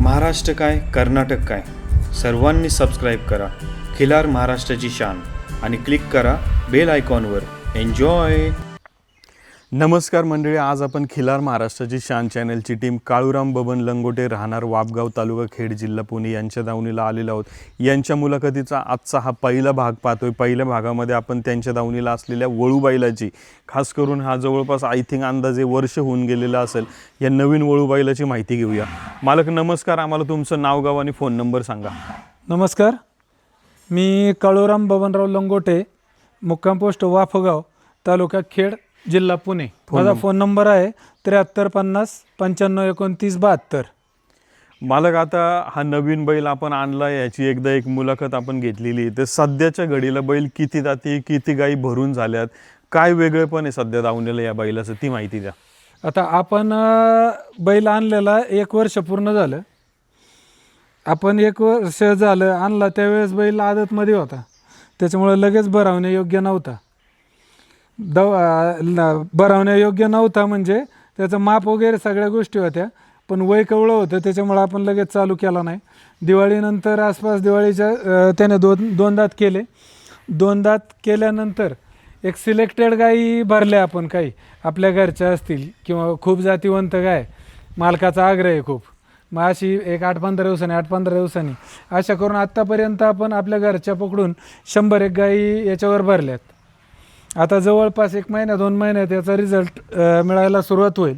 महाराष्ट्र काय कर्नाटक काय सर्वांनी सबस्क्राईब करा खिलार महाराष्ट्राची शान आणि क्लिक करा बेल आयकॉनवर. एन्जॉय. नमस्कार मंडळी, आज आपण खिलार महाराष्ट्राची शान चॅनलची टीम काळूराम बबन लंगोटे राहणार वापगाव तालुका खेड जिल्हा पुणे यांच्या दावणीला आलेलो आहोत. यांच्या मुलाखतीचा आजचा हा पहिला भाग पाहतोय. पहिल्या भागामध्ये आपण त्यांच्या दावणीला असलेल्या वळू बैलाची, खास करून हा जवळपास आय थिंक अंदाजे वर्ष होऊन गेलेला असेल, या नवीन वळू बैलाची माहिती घेऊया. मालक नमस्कार, आम्हाला तुमचं नाव गाव आणि फोन नंबर सांगा. नमस्कार, मी काळूराम बबनराव लंगोटे, मुक्काम पोस्ट वाफगाव, तालुका खेड, जिल्हा पुणे. माझा फोन नंबर आहे 7350 95 29 72. मालक, आता हा नवीन बैल आपण आणला, याची एकदा एक मुलाखत आपण घेतलेली. तर सध्याच्या घडीला बैल किती दाती, किती गाई भरून झाल्यात, काय वेगळेपण आहे सध्या दावणीला या बैलाचं, ती माहिती द्या. आता आपण बैल आणलेला 1 वर्ष पूर्ण झालं. आपण 1 वर्ष झालं आणला, त्यावेळेस बैल आदतमध्ये होता, त्याच्यामुळे लगेच भरावणे योग्य नव्हता. भरावण्यायोग्य नव्हता म्हणजे त्याचं माप वगैरे सगळ्या गोष्टी होत्या, पण वय कवळं होतं, त्याच्यामुळे आपण लगेच चालू केला नाही. दिवाळीनंतर आसपास दिवाळीच्या त्याने दोन दात केले. 2 दात केल्यानंतर एक सिलेक्टेड गाई भरल्या आपण, काही आपल्या घरच्या असतील किंवा खूप जातीवंत गाय, मालकाचा आग्रह आहे खूप, मग अशी एक 8-15 दिवसांनी अशा करून आत्तापर्यंत आपण आपल्या घरच्या पकडून 100 गाई याच्यावर भरल्यात. आता जवळपास 1 महिना 2 महिन्यात याचा रिझल्ट मिळायला सुरुवात होईल.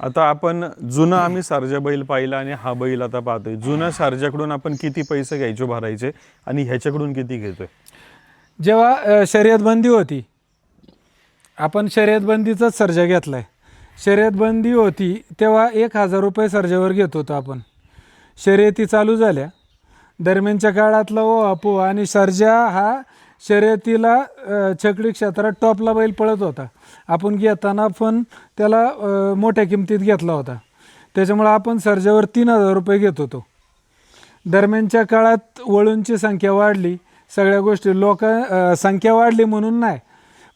आता आपण जुना आम्ही सर्जा बैल पाहिला आणि हा बैल आता पाहतोय. जुन्या सर्जाकडून आपण किती पैसे घ्यायचे भरायचे आणि ह्याच्याकडून किती घेतोय? जेव्हा शर्यत बंदी होती, आपण शर्यत बंदीचाच सर्जा घेतला आहे. शर्यत बंदी होती तेव्हा 1000 रुपये सर्जावर घेत होतो आपण. शर्यती चालू झाल्या दरम्यानच्या काळातला ओहापो आणि सर्जा हा शर्यतीला छकडी क्षेत्रात टॉपला बैल पळत होता. आपण घेताना पण त्याला मोठ्या किमतीत घेतला होता, त्याच्यामुळे आपण सर्जावर 3000 रुपये घेत होतो. दरम्यानच्या काळात वळूंची संख्या वाढली, सगळ्या गोष्टी संख्या वाढली म्हणून नाही,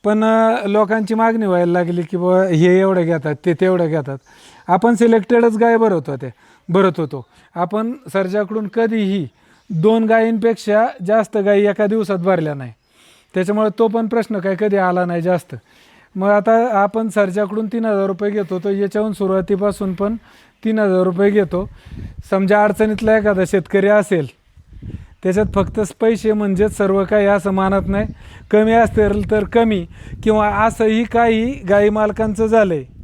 पण लोकांची मागणी व्हायला लागली की बाबा हे एवढं घेतात, ते तेवढं घेतात. आपण सिलेक्टेडच गाय भरत होतो. आपण सर्जाकडून कधीही 2 गायींपेक्षा जास्त गायी एका दिवसात भरल्या नाही, त्याच्यामुळे तो पण प्रश्न काय कधी आला नाही जास्त. मग आता आपण सर्जाकडून 3000 रुपये घेत होतो. याच्याहून सुरुवातीपासून पण 3000 रुपये घेतो. समजा अडचणीतला एखादा शेतकरी असेल, त्याच्यात फक्त पैसे म्हणजेच सर्व काही असं मानत नाही. कमी असेल तर कमी, किंवा असंही काही गाई मालकांचं झालं आहे,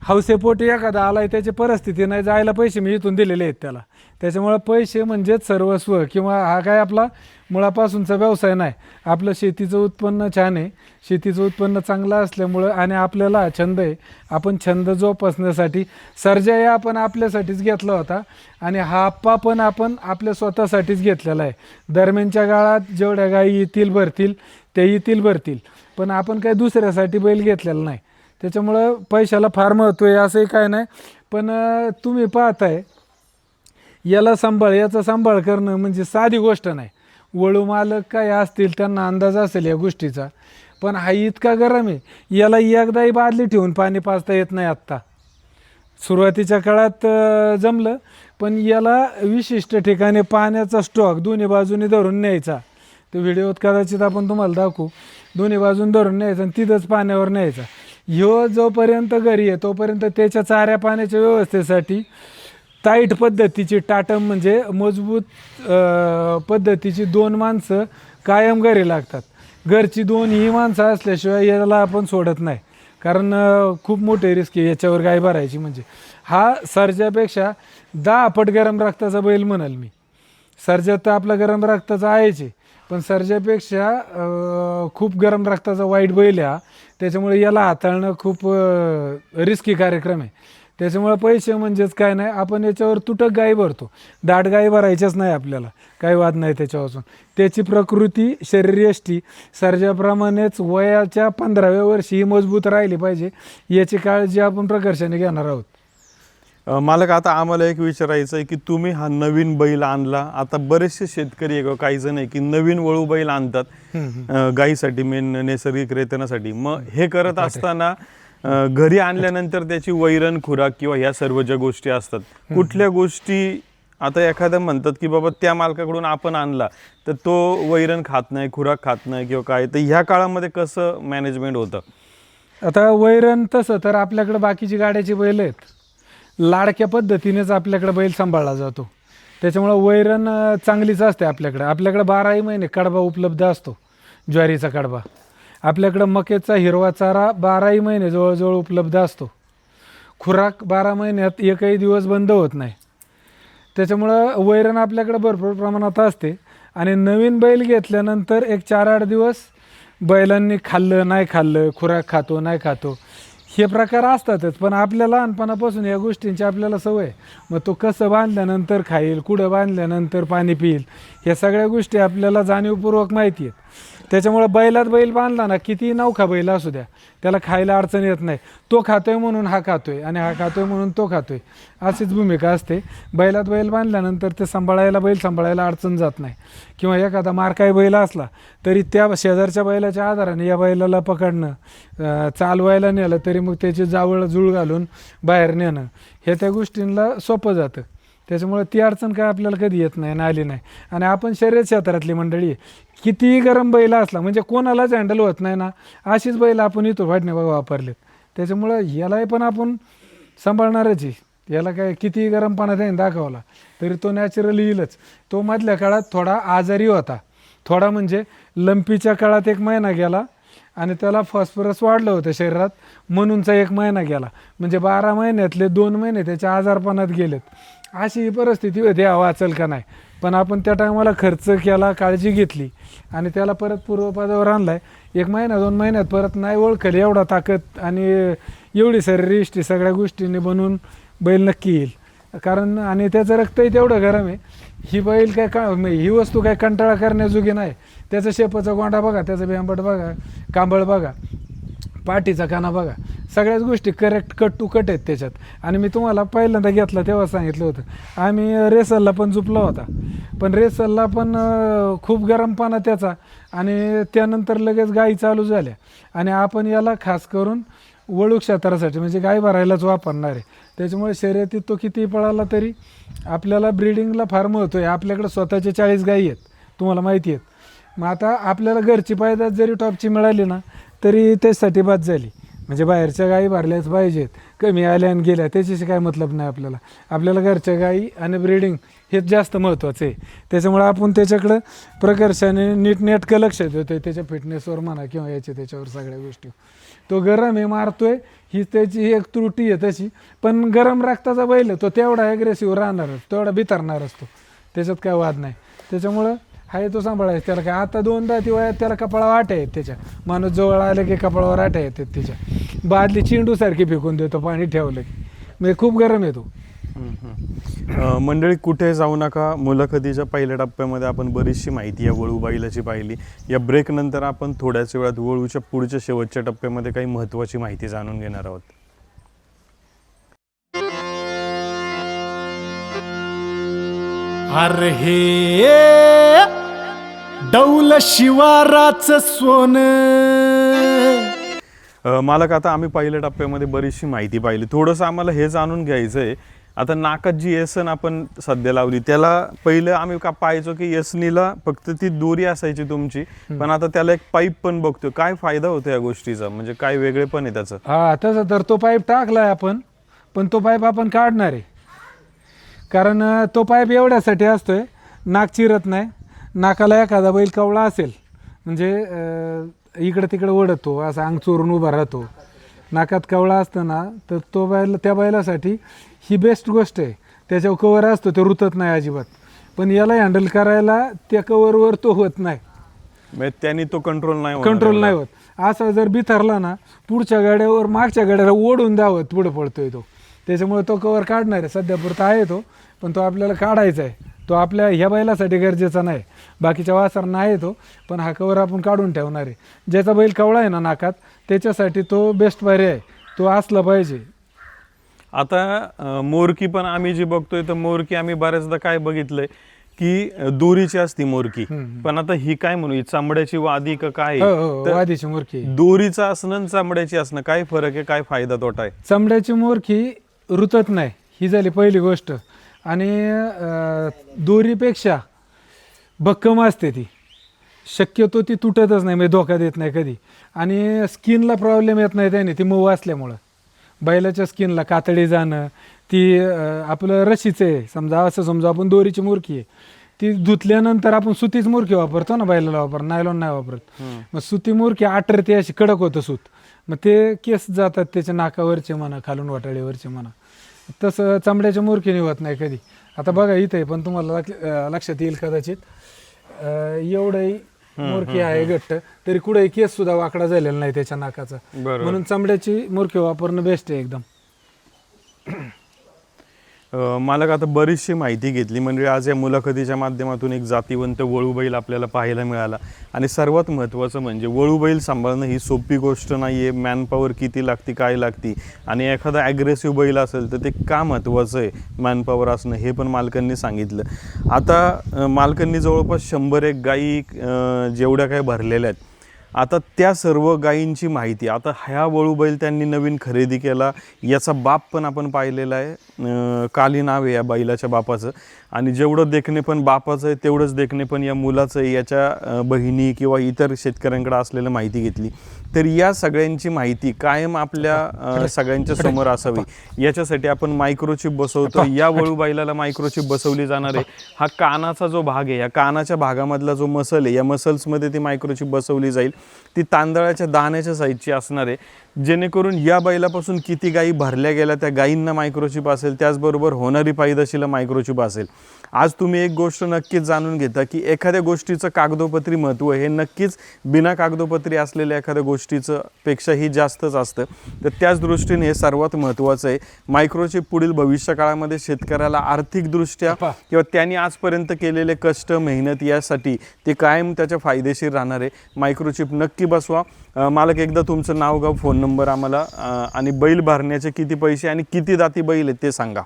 हौसेपोटी एखादा आलाय, त्याची परिस्थिती नाही, जायला पैसे मी इथून दिलेले आहेत त्याला, त्याच्यामुळं पैसे म्हणजेच सर्वस्व. किंवा हा काय आपला मुळापासूनचा व्यवसाय नाही, आपलं शेतीचं उत्पन्न छान आहे, शेतीचं उत्पन्न चांगलं असल्यामुळं आणि आपल्याला हा छंद आहे. आपण छंद जोपासण्यासाठी सर्जा या आपण आपल्यासाठीच घेतला होता आणि हा आप्पा पण आपण आपल्या स्वतःसाठीच घेतलेला आहे. दरम्यानच्या काळात जेवढ्या गायी येतील भरतील ते येतील भरतील, पण आपण काही दुसऱ्यासाठी बैल घेतलेला नाही, त्याच्यामुळं पैशाला फार महत्त्व आहे असंही काय नाही. पण तुम्ही पाहताय याचा सांभाळ करणं म्हणजे साधी गोष्ट नाही. वळू मालक काय असतील त्यांना अंदाज असेल या गोष्टीचा, पण हा इतका गरम आहे, याला एकदाही बादली ठेवून पाणी पाजता येत नाही. आत्ता सुरुवातीच्या काळात जमलं, पण याला विशिष्ट ठिकाणी पाण्याचा स्टॉक दोन्ही बाजूने धरून न्यायचा. तो व्हिडिओत कदाचित आपण तुम्हाला दाखवू. दोन्ही बाजून धरून न्यायचा आणि तिथंच पाण्यावर न्यायचा. ह्यो जोपर्यंत घरी आहे तोपर्यंत त्याच्या चाऱ्या पाण्याच्या व्यवस्थेसाठी टाईट पद्धतीची, टाटम म्हणजे मजबूत पद्धतीची 2 माणसं कायम घरी लागतात. घरची 2 ही माणसं असल्याशिवाय याला आपण सोडत नाही, कारण खूप मोठी रिस्क आहे याच्यावर गाय भरायची. म्हणजे हा सर्जापेक्षा 10 पट गरम रक्ताचा बैल म्हणाल मी. सर्जा तर आपला गरम रक्ताचा आहेच आहे, पण सर्जापेक्षा खूप गरम रक्ताचा वाईट बैल आहे हा, त्याच्यामुळे याला हाताळणं खूप रिस्की कार्यक्रम आहे. त्याच्यामुळे पैसे म्हणजेच काय नाही, आपण याच्यावर तुटक गाई भरतो, दाट गाई भरायच्याच नाही आपल्याला, काही वाद नाही त्याच्यापासून. त्याची प्रकृती शरीरयष्टी सर्जाप्रमाणेच वयाच्या 15व्या वर्षी ही मजबूत राहिली पाहिजे, याची काळजी आपण प्रकर्षाने घेणार आहोत. मालक, आता आम्हाला एक विचारायचं आहे की तुम्ही हा नवीन बैल आणला. आता बरेचसे शेतकरी आहे, काही जण आहे की नवीन वळू बैल आणतात गाईसाठी, मेन नैसर्गिक रेतनासाठी. मग हे करत असताना घरी आणल्यानंतर त्याची वैरण खुराक किंवा ह्या सर्व ज्या गोष्टी असतात, कुठल्या गोष्टी आता एखादं म्हणतात की बाबा त्या मालकाकडून आपण आणला तर तो वैरण खात नाही, खुराक खात नाही किंवा काय, तर ह्या काळामध्ये कसं मॅनेजमेंट होतं? आता वैरण तसं तर आपल्याकडे बाकीची गाड्याची बैल आहेत, लाडक्या पद्धतीनेच आपल्याकडे बैल सांभाळला जातो. त्याच्यामुळं वैरण चांगलीच असते आपल्याकडे 12ही महिने कडबा उपलब्ध असतो, ज्वारीचा कडबा. आपल्याकडं मकेचा हिरवा चारा 12ही महिने जवळजवळ उपलब्ध असतो. खुराक 12 महिन्यात एकही दिवस बंद होत नाही. त्याच्यामुळं वैरण आपल्याकडे भरपूर प्रमाणात असते. आणि नवीन बैल घेतल्यानंतर एक 4-8 दिवस बैलांनी खाल्लं नाही खाल्लं, खुराक खातो नाही खातो, हे प्रकार असतातच. पण आपल्या लहानपणापासून या गोष्टींची आपल्याला सवय. मग तो कसं बांधल्यानंतर खाईल, कुठं बांधल्यानंतर पाणी पिईल, ह्या सगळ्या गोष्टी आपल्याला जाणीवपूर्वक माहिती आहेत. त्याच्यामुळं बैलात बैल बांधला ना, किती नवखा बैल असू द्या, त्याला खायला अडचण येत नाही. तो खातोय म्हणून हा खातोय आणि हा खातोय म्हणून तो खातोय, अशीच भूमिका असते. बैलात बैल बांधल्यानंतर ते बैल सांभाळायला अडचण जात नाही. किंवा एखादा मारकाई बैल असला तरी त्या शेजारच्या बैलाच्या आधाराने या बैलाला पकडणं, चालवायला नेलं तरी मग त्याची जावळ जुळ घालून बाहेर नेणं, हे त्या गोष्टींना सोपं जातं. त्याच्यामुळे ती अडचण काय आपल्याला कधी येत नाही आणि आली नाही. आणि आपण शर्यत क्षेत्रातली मंडळी, कितीही गरम बैल असला म्हणजे कोणालाच हँडल होत नाही ना, अशीच बैल आपण इथं फाटणे बघा वापरलेत. त्याच्यामुळं यालाही पण आपण सांभाळणारच आहे. याला काय कितीही गरमपणा त्याने दाखवला तरी तो नॅचरली येईलच. तो मधल्या काळात थोडा आजारी होता, थोडा म्हणजे लंपीच्या काळात 1 महिना गेला आणि त्याला फॉस्फरस वाढलं होतं शरीरात, म्हणूनचा 1 महिना गेला. म्हणजे 12 महिन्यातले 2 महिने त्याच्या आजारपणात गेलेत. अशी ही परिस्थिती होती, वाचल का नाही. पण आपण त्या टायमाला खर्च केला, काळजी घेतली आणि त्याला परत पूर्वपदावर आणलाय. 1 महिना 2 महिन्यात परत नाही ओळखले एवढा ताकद आणि एवढी शरीरयष्टी सगळ्या गोष्टींनी बनवून बैल नक्की येईल. कारण आणि त्याचं रक्तही तेवढं गरम आहे. ही बैल ही वस्तू काय कंटाळा करण्याजोगी नाही. त्याचा शेपाचा गोंडा बघा, त्याचं बेंबट बघा, कांबळ बघा, पाठीचा काना बघा, सगळ्याच गोष्टी करेक्ट कट टू कट आहेत त्याच्यात. आणि मी तुम्हाला पहिल्यांदा घेतला तेव्हा सांगितलं होतं, आम्ही रेसलला पण झुपला होता, पण रेसलला पण खूप गरमपणा त्याचा आणि त्यानंतर लगेच गाई चालू झाल्या. आणि आपण याला खास करून वळू क्षेत्रासाठी म्हणजे गाय भरायलाच वापरणार आहे. त्याच्यामुळे शर्यतीत तो कितीही पळाला तरी आपल्याला ब्रीडिंगला फार महत्त्व आहे. आपल्याकडे स्वतःचे 40 गायी आहेत, तुम्हाला माहिती आहेत. मग आता आपल्याला घरची पैदास जरी टॉपची मिळाली ना तरी त्यासाठी बाद झाली. म्हणजे बाहेरच्या गायी भरल्याच पाहिजेत, कमी आल्या आणि गेल्या त्याच्याशी काय मतलब नाही आपल्याला. आपल्याला घरच्या गायी आणि ब्रीडिंग हेच जास्त महत्त्वाचं आहे. त्याच्यामुळे आपण त्याच्याकडं प्रकर्षाने नीटनेटकं लक्ष देतो आहे, त्याच्या फिटनेसवर म्हणा किंवा त्याच्यावर सगळ्या गोष्टी. तो गरम आहे, मारतोय, ही त्याची एक त्रुटी आहे तशी. पण गरम रक्ताचा बैल तो तेवढा ॲग्रेसिव्ह राहणारच, तेवढा बिथरणारच तो, त्याच्यात काय वाद नाही. त्याच्यामुळं हाय तो सांभाळायचा. त्याला काय आता 2 ती वयात त्याला कपाळा वाट्या आहेत त्याच्या, माणूस जवळ आलं की कपाळावर वाट्या येतात त्याच्या. बादली चिंडूसारखी फेकून देतो पाणी ठेवलं की, म्हणजे खूप गरम आहे तो. मंडळी कुठे जाऊ नका. मुलाखतीच्या पहिल्या टप्प्यामध्ये आपण बरीचशी माहिती या वळू बैलाची पाहिली. या ब्रेक नंतर आपण थोड्याच वेळात वळूच्या पुढच्या शेवटच्या टप्प्यामध्ये काही महत्त्वाची माहिती जाणून घेणार आहोत. अरे हे डौल शिवाराचं सोनं. मालक, आता आम्ही पहिल्या टप्प्यामध्ये बरीचशी माहिती पाहिली. थोडंसं आम्हाला हे जाणून घ्यायचं आहे, आता नाकात जी येसन आपण सध्या लावली त्याला पहिलं आम्ही का पाहायचो की येसनीला फक्त ती दोरी असायची तुमची, पण आता त्याला एक पाईप पण बघतो. काय फायदा होतो या गोष्टीचा, म्हणजे काय वेगळे पण आहे त्याचं? हा, तसं तर तो पाईप टाकलाय आपण, पण तो पाईप आपण काढणार आहे. कारण तो पाईप एवढ्यासाठी असतोय, नाक चिरत नाही. नाकाला एखादा बैल कवळा असेल म्हणजे इकडं तिकडं ओढतो, असं अंग चोरून उभा राहतो, नाकात कवळा असतं ना, तर तो बैल त्या बैलासाठी ही बेस्ट गोष्ट आहे. त्याच्यावर कवर असतो, ते रुतत नाही अजिबात. पण याला हँडल करायला त्या कवरवर तो होत नाही, त्यांनी तो कंट्रोल नाही होत. असा जर बिथरला ना, पुढच्या गाड्यावर मागच्या गाड्याला ओढून द्यावं, पुढं पडतोय तो. त्याच्यामुळे तो कवर काढणार आहे. सध्यापुरता आहे तो, पण तो आपल्याला काढायचा आहे. तो आपल्या ह्या बैलासाठी गरजेचा नाही, बाकीच्या वासरांना आहे तो, पण हा कवर आपण काढून ठेवणार आहे. ज्याचा बैल कवळा आहे ना नाकात, त्याच्यासाठी तो बेस्ट पर्याय आहे, तो असला पाहिजे. आता मोरकी पण आम्ही जी बघतोय, तर मोरकी आम्ही बऱ्याचदा काय बघितलंय की दोरीची असती मोरकी, पण आता ही काय म्हणू, ही चांबड्याची वादी का काय? हो, वादीची मोरखी. दोरीचा असणं आणि चांबड्याची असणं काय फरक आहे, काय फायदा तोटा आहे? चांबड्याची मोरखी रुतत नाही, ही झाली पहिली गोष्ट. आणि दोरीपेक्षा भक्कम असते ती, शक्यतो ती तुटतच नाही, म्हणजे धोका देत नाही कधी. आणि स्किनला प्रॉब्लेम येत नाही त्याने, ती मऊ असल्यामुळं. बैलाच्या स्किनला कातडी जाणं, ती आपलं रशीचं आहे समजा, असं समजा आपण दोरीची मोरखी आहे, ती धुतल्यानंतर आपण सुतीच मोरखी वापरतो ना, बैलाला नायलॉन नाही वापरत. मग सुती मोरखी आटरते, अशी कडक होतं सूत, मग ते केस जातात त्याच्या नाकावरचे म्हणा, खालून वाटाळीवरचे म्हणा. तसं चांबड्याच्या मोरखीने होत नाही कधी. आता बघा इथे पण तुम्हाला लक्षात येईल कदाचित, एवढंही मोरखी आहे घट्ट, तरी कुठेही केस सुद्धा वाकडा झालेला नाही त्याच्या नाकाचा. म्हणून चांबड्याची मोरखी वापरणं बेस्ट आहे एकदम. मला आता बरीचशी माहिती घेतली, म्हणजे आज या मुलाखतीच्या माध्यमातून एक जातीवंत वळू बैल आपल्याला पाहायला मिळाला. आणि सर्वात महत्त्वाचं म्हणजे वळू बैल सांभाळणं ही सोपी गोष्ट नाही आहे. मॅनपॉवर किती लागते, काय लागते, आणि एखादा ॲग्रेसिव्ह बैल असेल तर ते का महत्त्वाचं आहे मॅनपॉवर असणं, हे पण मालकांनी सांगितलं. आता मालकांनी जवळपास 101 गायी जेवढ्या काय भरलेल्या आहेत, आता त्या सर्व गायींची माहिती, आता ह्या वळू बैल त्यांनी नवीन खरेदी केला, याचा बाप पण आपण पाहिलेला आहे, काली नाव आहे या बैलाच्या बापाचं. आणि जेवढं देखणे पण बापाचं आहे तेवढंच देखणे पण या मुलाचं आहे. याच्या बहिणी किंवा इतर शेतकऱ्यांकडे असलेलं माहिती घेतली, तर या सगळ्यांची माहिती कायम आपल्या सगळ्यांच्या समोर असावी, याच्यासाठी आपण मायक्रोचिप बसवतो. या वळू बैलाला मायक्रोचिप बसवली जाणार आहे. हा कानाचा जो भाग आहे, या कानाच्या भागामधला जो मसल आहे, या मसल्समध्ये ती मायक्रोचिप बसवली जाईल. ती तांदळाच्या दाण्याच्या साईजची असणार आहे, जेणेकरून या बैलापासून किती गायी भरल्या गेल्या त्या गायींना मायक्रोचिप असेल, त्याचबरोबर होणारी पैदाशीला मायक्रोचिप असेल. आज तुम्ही एक गोष्ट नक्कीच जाणून घेता की एखाद्या गोष्टीचं कागदोपत्री महत्त्व हे नक्कीच बिना कागदोपत्री असलेल्या एखाद्या गोष्टीचं पेक्षाही जास्तच असतं. तर त्याच दृष्टीने हे सर्वात महत्त्वाचं आहे. मायक्रोचिप पुढील भविष्यकाळामध्ये शेतकऱ्याला आर्थिकदृष्ट्या किंवा त्यांनी आजपर्यंत केलेले कष्ट, मेहनत यासाठी ते कायम त्याच्या फायदेशीर राहणार आहे. मायक्रोचिप नक्की बसवा. मालक, एकदा तुमचं नाव, गाव, फोन नंबर आम्हाला आणि बैल भरण्याचे किती पैसे आणि किती दाती बैल आहेत ते सांगा.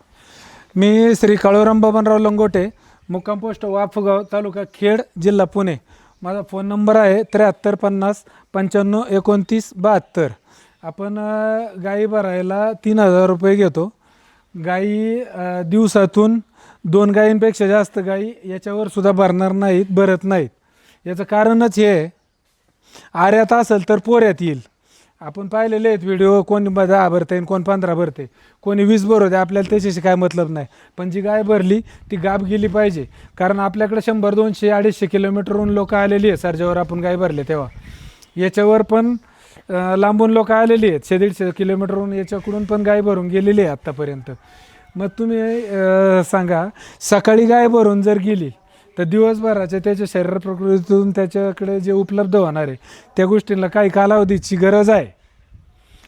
मी श्री काळूराम बबनराव लंगोटे, मुक्काम पोस्ट वाफगाव, तालुका खेड, जिल्हा पुणे. माझा फोन नंबर आहे 73 50 95 29 72. आपण गाई भरायला 3000 रुपये घेतो. गाई दिवसातून 2 गायींपेक्षा जास्त गाई याच्यावर सुद्धा भरणार नाहीत, भरत नाहीत. याचं कारणच हे आहे, आऱ्यात असेल तर पोऱ्यात येईल. आपण पाहिलेले आहेत व्हिडिओ, कोणी 10 भरते, कोण 15 भरते, कोणी 20 भरवते, आपल्याला त्याच्याशी काय मतलब नाही. पण जी गाय भरली ती गाब गेली पाहिजे. कारण आपल्याकडे 100 200 250 किलोमीटरहून लोक आलेली आहेत सर्जावर आपण गाय भरले तेव्हा. याच्यावर पण लांबून लोक आलेली आहेत, 100-150 किलोमीटरहून याच्याकडून पण गाय भरून गेलेली आहे आत्तापर्यंत. मग तुम्ही सांगा, सकाळी गाय भरून जर गेली तर दिवसभराच्या त्याच्या शरीर प्रकृतीतून त्याच्याकडे जे उपलब्ध होणार आहे त्या गोष्टींना काही कालावधीची गरज आहे.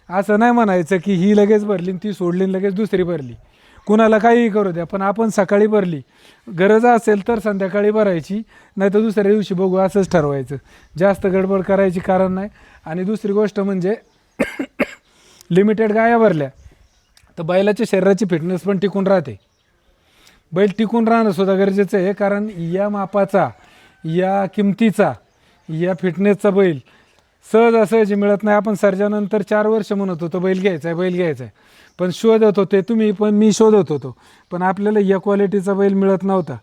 असं नाही म्हणायचं की ही लगेच भरली ती सोडली लगेच दुसरी भरली, कुणाला काहीही करू द्या, पण आपण सकाळी भरली, गरज असेल तर संध्याकाळी भरायची, नाही तर दुसऱ्या दिवशी बघू असंच ठरवायचं. जास्त गडबड करायची कारण नाही. आणि दुसरी गोष्ट म्हणजे लिमिटेड गाया भरल्या तर बैलाच्या शरीराची फिटनेस पण टिकून राहते. बैल टिकून राहणं सुद्धा गरजेचं आहे, कारण या मापाचा, या किमतीचा, या फिटनेसचा बैल सहजासहजी मिळत नाही. आपण सर्जानंतर 4 वर्ष म्हणत होतो बैल घ्यायचा आहे, बैल घ्यायचा आहे, पण शोधत होते तुम्ही पण, मी शोधत होतो, पण आपल्याला या क्वालिटीचा बैल मिळत नव्हता.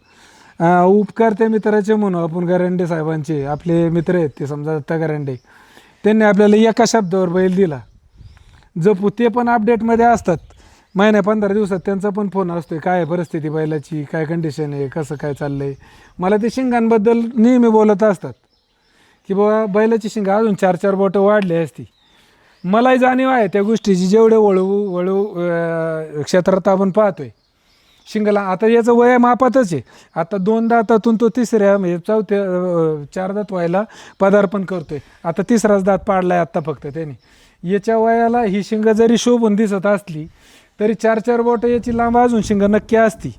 उपकार त्या मित्राचे म्हणू आपण, गरांडे साहेबांचे आपले मित्र आहेत ते, समजा दत्ता गरांडे, त्यांनी आपल्याला एका शब्दावर बैल दिला. जपू, ते पण अपडेटमध्ये असतात, महिन्या 15 दिवसात त्यांचा पण फोन असतो, काय परिस्थिती बैलाची, काय कंडिशन आहे, कसं काय चाललं आहे. मला ते शिंगांबद्दल नेहमी बोलत असतात की बाबा बैलाची शिंगा अजून 4-4 बोटं वाढली असती. मलाही जाणीव आहे त्या गोष्टीची. जेवढे वळू क्षेत्रात आपण पाहतोय शिंगाला, आता याचं वय मापातच आहे. आता 2 दातातून तो तिसऱ्या म्हणजे 4 दात व्हायला पदार्पण करतोय. आता 3राच दात पाडलाय आत्ता फक्त त्याने. याच्या वयाला ही शिंगा जरी शोभून दिसत असली तरी 4-4 बोटं याची लांब अजून शिंगा नक्की असती.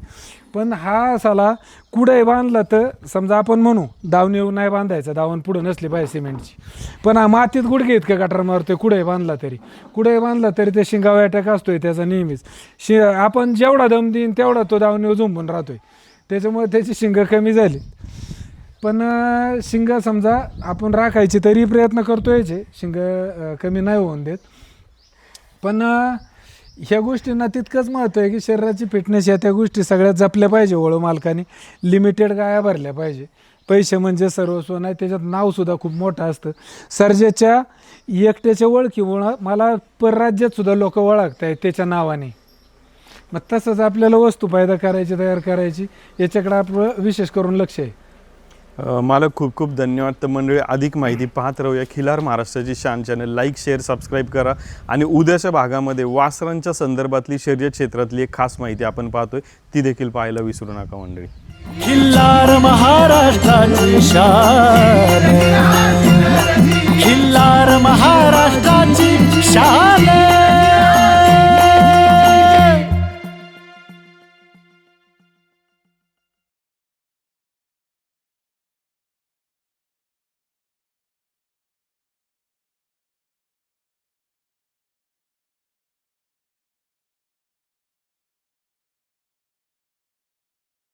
पण हा असाला कुठंही बांधला तर समजा आपण म्हणू दावणी नाही बांधायचा, दावण पुढं नसली पाहिजे सिमेंटची, पण हा मातीत गुडघे इतकं गटार मारतोय. कुठेही बांधला तरी ते शिंगावा अटॅक असतोय त्याचा नेहमीच. आपण जेवढा दम देईन तेवढा तो दावणीवर झुंबून राहतोय. त्याच्यामुळे त्याची शिंगं कमी झाली. पण शिंगं समजा आपण राखायची तरी प्रयत्न करतो याचे, शिंगं कमी नाही होऊन देत. पण ह्या गोष्टींना तितकंच महत्त्व आहे की शरीराची फिटनेस या त्या गोष्टी सगळ्यात जपल्या पाहिजे. वळू मालकाने लिमिटेड गाया भरल्या पाहिजे. पैसे म्हणजे सर्वस्व नाही, त्याच्यात नावसुद्धा खूप मोठं असतं. सर्जेच्या एकट्याच्या ओळखीमुळं मला परराज्यातसुद्धा लोक ओळखत आहेत त्याच्या नावाने. मग तसंच आपल्याला वस्तू पैदा करायची, तयार करायची, याच्याकडे आपलं विशेष करून लक्ष आहे. मालक खूप खूप धन्यवाद. तर मंडळी अधिक माहिती पाहत राहूया खिलार महाराष्ट्राची शान चॅनल. लाईक शेअर सबस्क्राईब करा. आणि उद्याच्या भागामध्ये वासरांच्या संदर्भातली शर्यत क्षेत्रातली एक खास माहिती आपण पाहतोय, ती देखील पाहायला विसरू नका मंडळी. खिल्लार महाराष्ट्राची शान, खिल्लार महाराष्ट्राची शान.